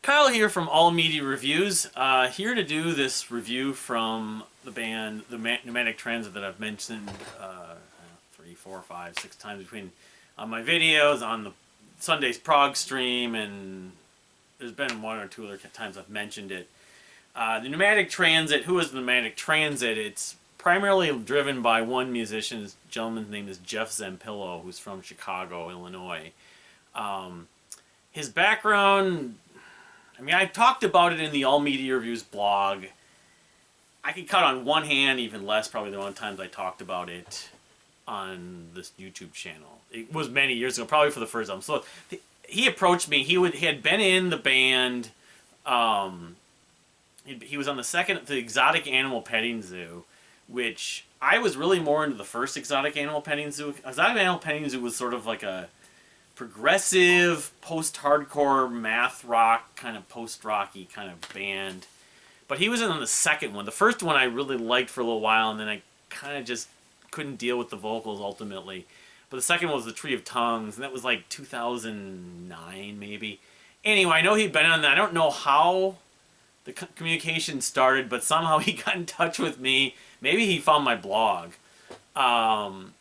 Kyle here from All Media Reviews. Here to do this review from the band, the Pneumatic Transit, that I've mentioned 3, 4, 5, 6 times between on my videos, on the Sunday's prog stream, and there's been one or two other times I've mentioned it. The Pneumatic Transit. Who is the Pneumatic Transit? It's primarily driven by one musician. This gentleman's name is Jeff Zampillo, who's from Chicago, Illinois. His background, I mean, I talked about it in the All Media Reviews blog. I could count on one hand, even less, probably the amount of times I talked about it on this YouTube channel. It was many years ago, probably for the first album. So he approached me. He had been in the band. He was on the Exotic Animal Petting Zoo, which I was really more into the first Exotic Animal Petting Zoo. Exotic Animal Petting Zoo was sort of like a progressive, post-hardcore, math rock, kind of post-rocky kind of band. But he was in on the second one. The first one I really liked for a little while, and then I kind of just couldn't deal with the vocals ultimately. But the second one was the Tree of Tongues, and that was like 2009 maybe. Anyway, I know he'd been on that. I don't know how the communication started, but somehow he got in touch with me. Maybe he found my blog. He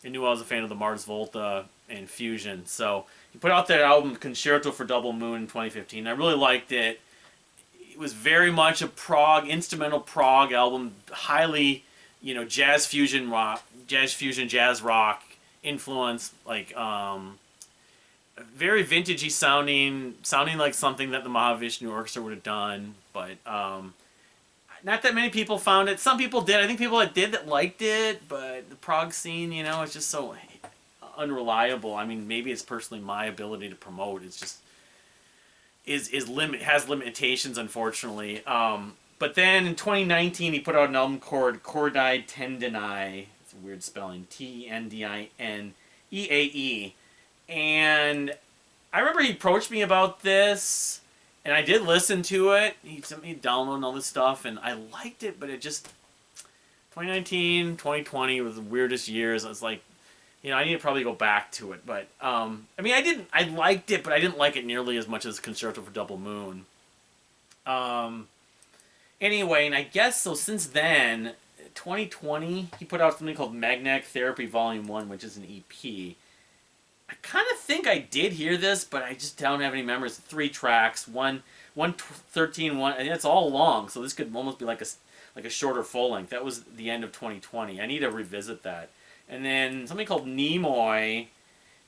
knew I was a fan of the Mars Volta and Fusion. So he put out that album, Concerto for Double Moon, in 2015. I really liked it. It was very much a prog, instrumental prog album, highly, jazz fusion rock, jazz rock influence, like very vintagey sounding like something that the Mahavishnu Orchestra would have done, but not that many people found it. Some people did. I think people that liked it, but the prog scene, is just so unreliable. I mean, maybe it's personally my ability to promote. It's just has limitations, unfortunately. But then in 2019, he put out an album called Cordai Tendinae. It's a weird spelling. Tendineeae. And I remember he approached me about this, and I did listen to it. He sent me a download and all this stuff, and I liked it, but it just 2019, 2020 was the weirdest years. I was like, I need to probably go back to it. But I liked it, but I didn't like it nearly as much as Concerto for Double Moon. Anyway, and I guess so. Since then, 2020, he put out something called Magnetic Therapy Volume 1, which is an EP. I kind of think I did hear this, but I just don't have any memories. 3 tracks, one 13, one, and it's all long, so this could almost be like a shorter full length. That was the end of 2020. I need to revisit that. And then something called Nimoy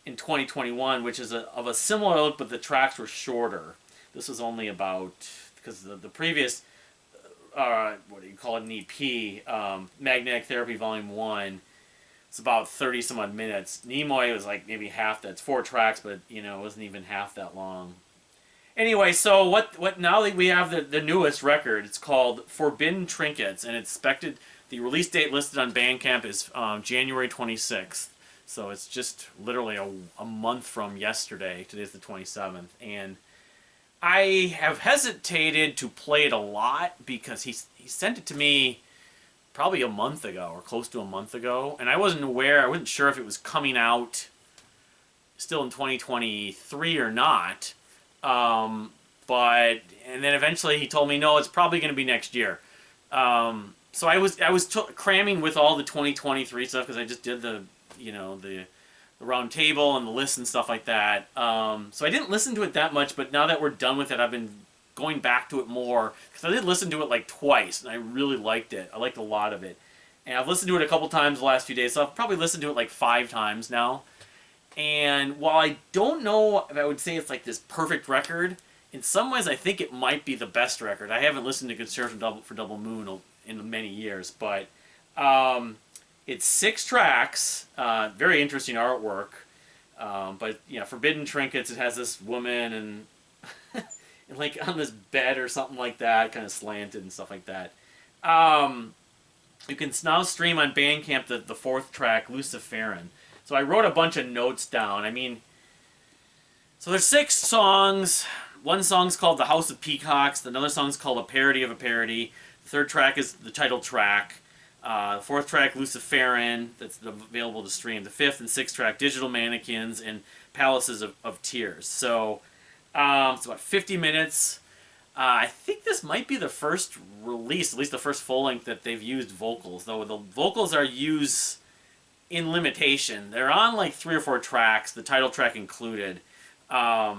in 2021, which is of a similar look, but the tracks were shorter. This was only about, because the previous, what do you call it, an EP, Magnetic Therapy Volume 1, it's about 30 some odd minutes. Nimoy was like maybe half that. It's 4 tracks, but it wasn't even half that long. Anyway, so what now that we have the newest record, it's called Forbidden Trinkets, and it's expected, the release date listed on Bandcamp is January 26th. So it's just literally a month from yesterday. Today's the 27th. And I have hesitated to play it a lot because he sent it to me probably a month ago or close to a month ago. And I wasn't sure if it was coming out still in 2023 or not. And then eventually he told me, no, it's probably going to be next year. So I was cramming with all the 2023 stuff because I just did the round table and the list and stuff like that. So I didn't listen to it that much, but now that we're done with it, I've been going back to it more because I did listen to it like twice, and I really liked it. I liked a lot of it, and I've listened to it a couple times the last few days. So I've probably listened to it like 5 times now. And while I don't know if I would say it's like this perfect record, in some ways I think it might be the best record. I haven't listened to Concerto for Double Moon in many years, but it's 6 tracks, very interesting artwork, but Forbidden Trinkets, it has this woman and like on this bed or something like that, kind of slanted and stuff like that. You can now stream on Bandcamp the 4th track, Luciferin. So I wrote a bunch of notes down. So there's 6 songs. One song's called The House of Peacocks. Another song's called A Parody of a Parody. The 3rd track is the title track. The 4th track, Luciferin, that's available to stream. The 5th and 6th track, Digital Mannequins and Palaces of Tears. So it's about 50 minutes. I think this might be the first release, at least the first full length that they've used vocals. Though the vocals are used in limitation. They're on like 3 or 4 tracks, the title track included. I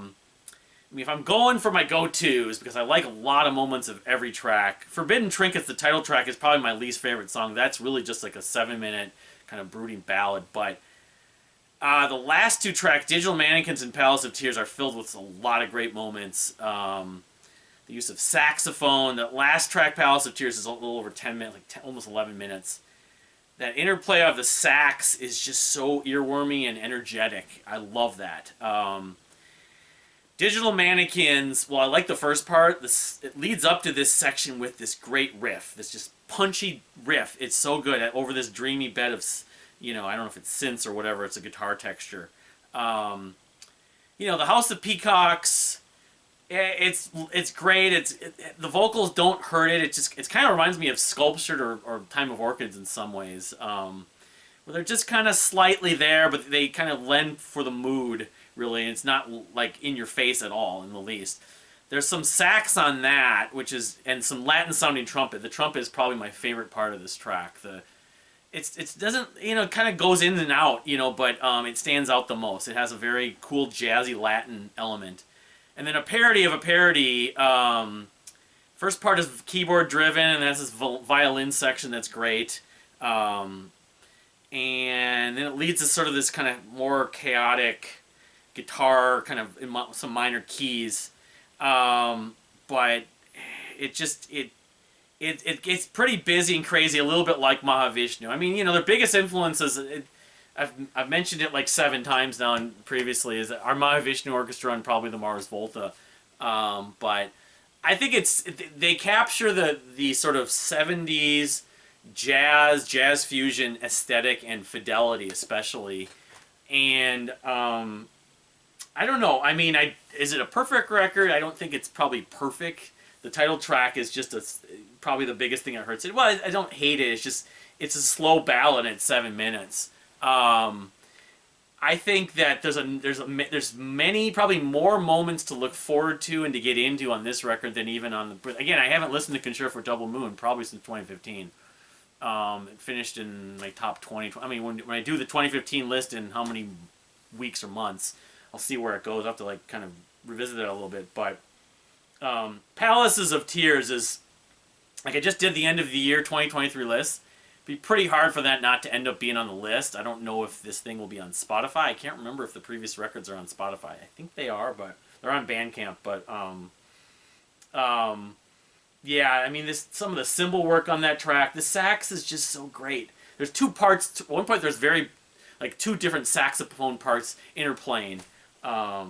mean, if I'm going for my go-tos, because I like a lot of moments of every track, Forbidden Trinkets, the title track, is probably my least favorite song. That's really just like a 7-minute kind of brooding ballad. But the last 2 tracks, Digital Mannequins and Palace of Tears, are filled with a lot of great moments. The use of saxophone. The last track, Palace of Tears, is a little over 10 minutes, like almost 11 minutes. That interplay of the sax is just so earwormy and energetic. I love that. Digital Mannequins, well, I like the first part. It leads up to this section with this great riff, this just punchy riff. It's so good over this dreamy bed of, I don't know if it's synths or whatever. It's a guitar texture. The House of Peacocks, it's great. The vocals don't hurt it. It kind of reminds me of Sculptured or Time of Orchids in some ways, where they're just kind of slightly there, but they kind of lend for the mood. Really, it's not like in your face at all in the least. There's some sax on that, and some Latin sounding trumpet. The trumpet is probably my favorite part of this track. It doesn't, it kind of goes in and out, but it stands out the most. It has a very cool jazzy Latin element. And then a parody of a parody. First part is keyboard driven, and that's this violin section that's great. And then it leads to sort of this kind of more chaotic guitar, kind of in some minor keys, but it gets pretty busy and crazy, a little bit like Mahavishnu. I mean, their biggest influences, I've mentioned it like 7 times now and previously, is our Mahavishnu Orchestra and probably the Mars Volta, but I think they capture the sort of 70s jazz fusion aesthetic and fidelity especially, and I don't know. I mean, is it a perfect record? I don't think it's probably perfect. The title track is just probably the biggest thing that hurts it. Well, I don't hate it. It's a slow ballad at 7 minutes. I think that there's many, probably more moments to look forward to and to get into on this record than even on the. Again, I haven't listened to Concerto for Double Moon probably since 2015. It finished in my top 20. I mean, when I do the 2015 list in how many weeks or months, I'll see where it goes. I'll have to like kind of revisit it a little bit. But Palaces of Tears is, like, I just did the end of the year 2023 list. It'd be pretty hard for that not to end up being on the list. I don't know if this thing will be on Spotify. I can't remember if the previous records are on Spotify. I think they are, but they're on Bandcamp. But yeah, I mean, some of the cymbal work on that track. The sax is just so great. There's 2 parts. At one point, there's 2 different saxophone parts interplaying. I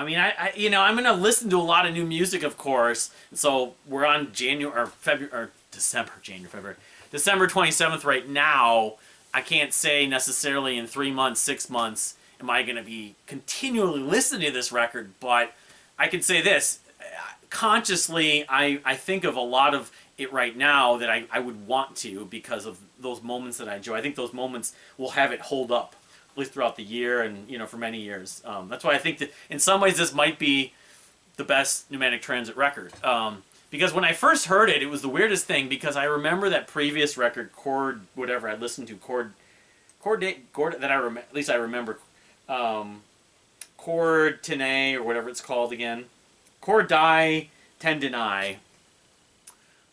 mean, I'm gonna listen to a lot of new music, of course. So we're on December 27th right now. I can't say necessarily in 3 months, 6 months, am I gonna be continually listening to this record. But I can say this consciously. I think of a lot of it right now that I would want to, because of those moments that I enjoy. I think those moments will have it hold up, at least throughout the year and, for many years. That's why I think that in some ways this might be the best Pneumatic Transit record. Because when I first heard it, it was the weirdest thing, because I remember that previous record, Chord, whatever I listened to, Chord that at least I remember, Chord Tene, or whatever it's called again. Chord Die, Tendinai.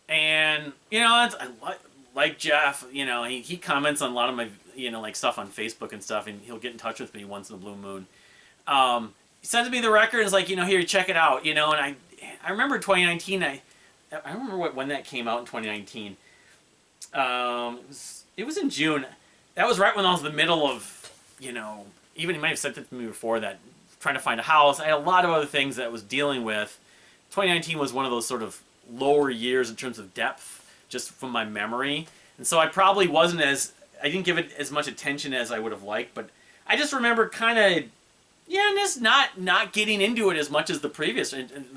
And, I like Jeff, he comments on a lot of my, like stuff on Facebook and stuff, and he'll get in touch with me once in a blue moon. He sends me the record and is like, here, check it out, and I remember 2019, I remember when that came out in 2019. It was in June. That was right when I was in the middle of, even he might have sent it to me before that, trying to find a house. I had a lot of other things that I was dealing with. 2019 was one of those sort of lower years in terms of depth, just from my memory. And so I probably I didn't give it as much attention as I would have liked, but I just remember kind of, just not getting into it as much as the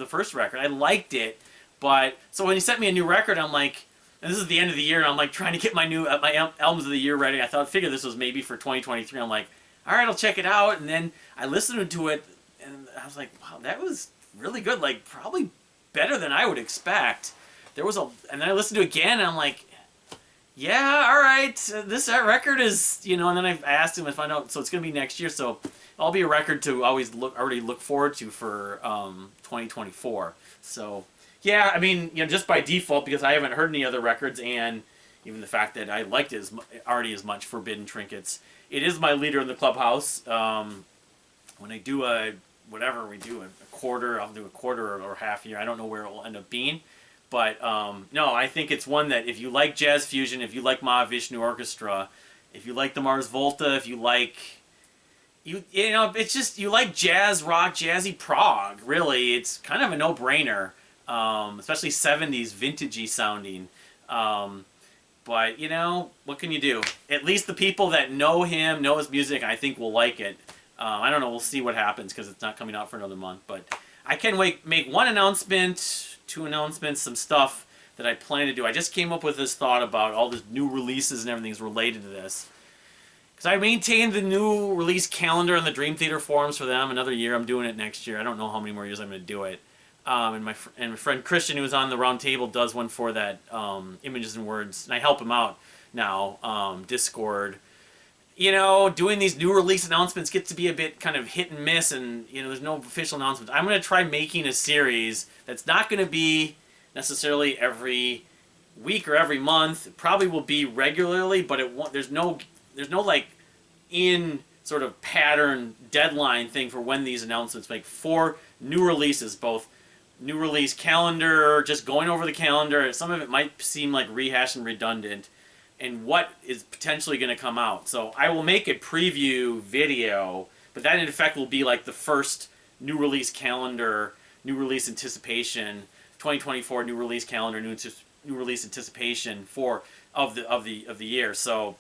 first record. I liked it, but, so when he sent me a new record, I'm like, and this is the end of the year, and I'm like trying to get my albums of the year ready. I figured this was maybe for 2023. I'm like, all right, I'll check it out. And then I listened to it, and I was like, wow, that was really good, like probably better than I would expect. There was and then I listened to it again, and I'm like, yeah, all right, that record is, and then I asked him if I know, so it's gonna be next year, so I'll be a record to already look forward to for 2024. So yeah, I mean, just by default, because I haven't heard any other records, and even the fact that I liked it already as much, Forbidden Trinkets. It is my leader in the clubhouse. When I do whatever we do, a quarter, I'll do a quarter or half year. I don't know where it will end up being. But no, I think it's one that if you like jazz fusion, if you like Mahavishnu Orchestra, if you like the Mars Volta, if you like, it's just, you like jazz, rock, jazzy prog, really, it's kind of a no-brainer, especially 70s vintagey sounding. But, what can you do? At least the people that know him, know his music, I think will like it. I don't know, we'll see what happens because it's not coming out for another month. But I can make one announcement, 2 announcements, some stuff that I plan to do. I just came up with this thought about all the new releases and everything's related to this. Because I maintained the new release calendar on the Dream Theater forums for them. Another year, I'm doing it next year. I don't know how many more years I'm going to do it. And my friend Christian, who's on the round table, does one for that Images and Words, and I help him out now. Discord. Doing these new release announcements gets to be a bit kind of hit and miss, and there's no official announcements. I'm going to try making a series that's not going to be necessarily every week or every month. It probably will be regularly, but there's no like in sort of pattern deadline thing for when these announcements make 4 new releases, both new release calendar, just going over the calendar. Some of it might seem like rehash and redundant, and what is potentially going to come out. So I will make a preview video, but that in effect will be like the first new release calendar, new release anticipation, 2024 new release calendar, new release anticipation of the year. So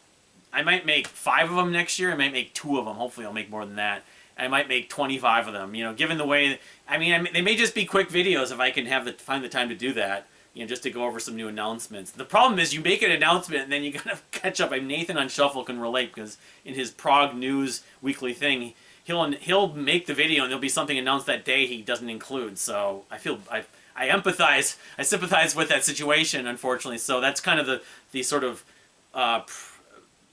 I might make 5 of them next year. I might make 2 of them. Hopefully I'll make more than that. I might make 25 of them. Given the way, they may just be quick videos if I can find the time to do that. Just to go over some new announcements. The problem is you make an announcement and then you gotta catch up. Nathan on Shuffle can relate because in his prog news weekly thing, he'll make the video and there'll be something announced that day he doesn't include. So I empathize, I sympathize with that situation, unfortunately. So that's kind of the sort of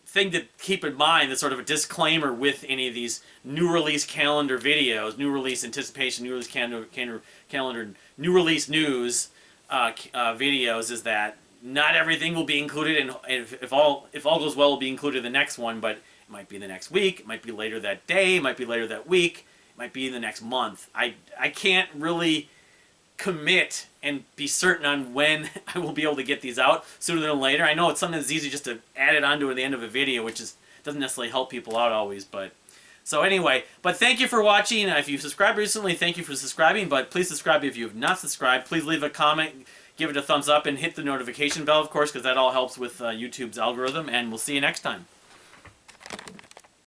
thing to keep in mind, the sort of a disclaimer with any of these new release calendar videos, new release anticipation, new release calendar, new release news videos, is that not everything will be included, and if all goes well, will be included in the next one, but it might be the next week, it might be later that day, it might be later that week, it might be in the next month. I can't really commit and be certain on when I will be able to get these out, sooner than later. I know it's sometimes easy just to add it onto the end of a video, which doesn't necessarily help people out always, but so anyway, but thank you for watching. If you've subscribed recently, thank you for subscribing, but please subscribe if you have not subscribed. Please leave a comment, give it a thumbs up, and hit the notification bell, of course, because that all helps with YouTube's algorithm, and we'll see you next time.